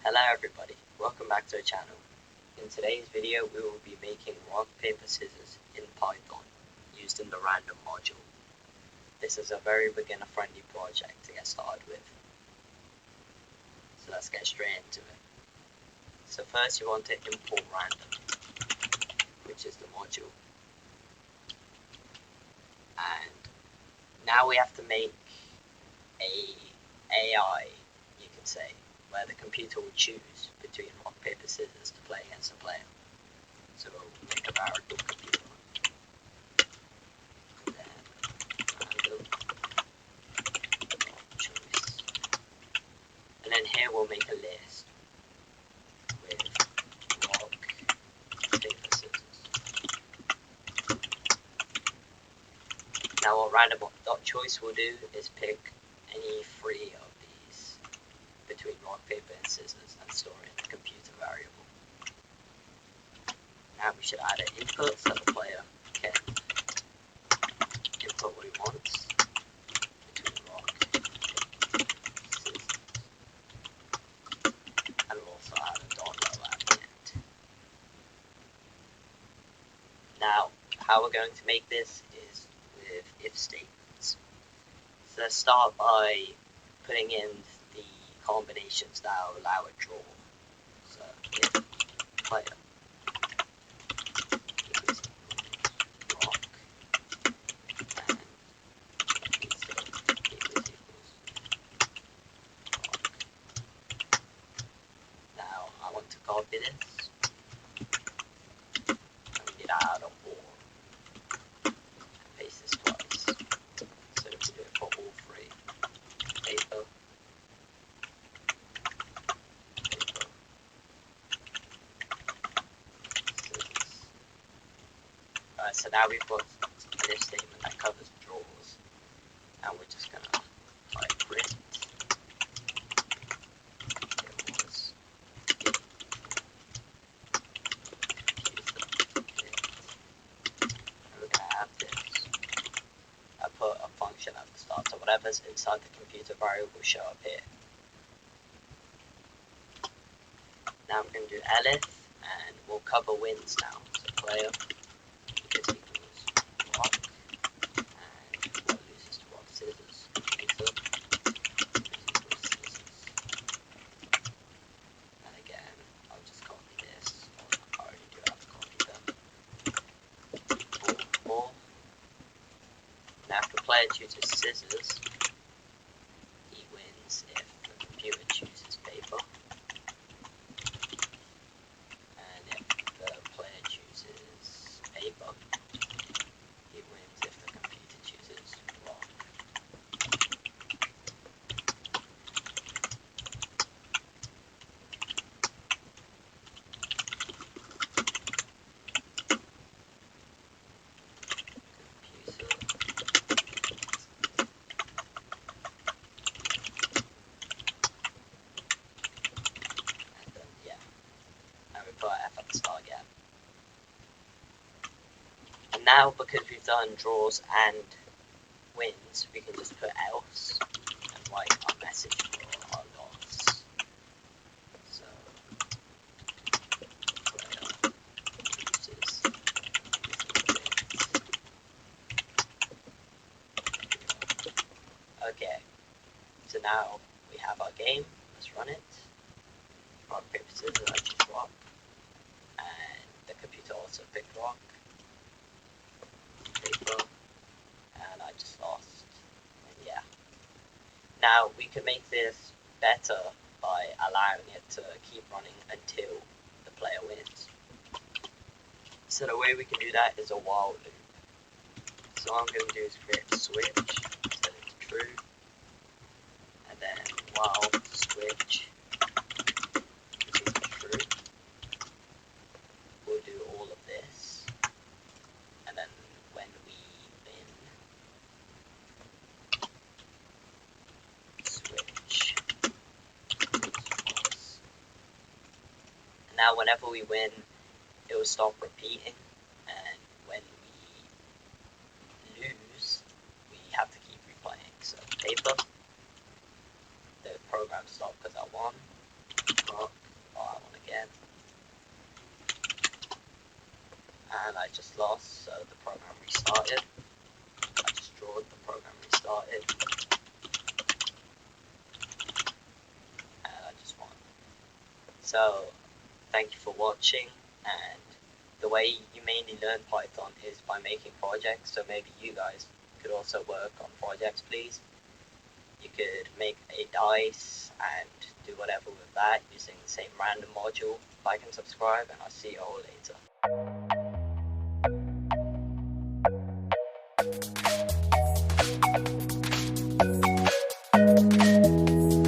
Hello everybody, welcome back to the channel. In today's video we will be making rock, paper, scissors in Python used in the random module. This is a very beginner friendly project to get started with. So let's get straight into it. So first you want to import random, which is the module. And now we have to make a AI, you can say, where the computer will choose between rock, paper, scissors to play against a player. So we'll make a variable computer. And then random choice. And then here we'll make a list with rock, paper, scissors. Now what random.choice will do is pick any three of these between rock, paper, and scissors and store it in the computer variable. Now we should add an input so the player can input what he wants between rock, paper, scissors. And we'll also add a .low at the end. Now, how we're going to make this is with if statements. So let's start by putting in the combinations that will allow a draw. So if player is rock and equals rock. Now I want to copy this and we need to add a or and paste this twice. So we do it for all three. Paper, so now we've got an if statement that covers draws, and we're just going to type print it was the computer, and we're going to add this. I put a function at the start, so whatever's inside the computer variable will show up here. Now I'm going to do elif, and we'll cover wins now. So player is equals rock, and what loses to rock, scissors. Computer is equals scissors. And again, I'll just copy this. I already do have to copy them. Or. Now if the player chooses scissors, he wins if the computer chooses paper. And if the player chooses paper, he wins if the computer chooses rock. And then, yeah. And we put F at the start again. And now, because we've done draws and wins, we can just put else and write our message for our loss. So, player uses okay, so now we have our game. Let's run it. Rock, paper, scissors, I choose rock. And the computer also picked rock. Paper. And I just lost. And yeah. Now we can make this better by allowing it to keep running until the player wins. So the way we can do that is a while loop. So all I'm going to do is create a switch, set it to true, and then while switch is equal to true, we'll do all of this, and then when we win, switch is false. And now whenever we win, it will stop repeating, and when we lose, we have to keep replaying. So paper, the program stopped because I won. Rock, and I just lost, so the program restarted. I just drawed, the program restarted, and I just won. So, thank you for watching, and the way you mainly learn Python is by making projects, so maybe you guys could also work on projects, please. You could make a dice and do whatever with that using the same random module. Like and subscribe, and I'll see you all later.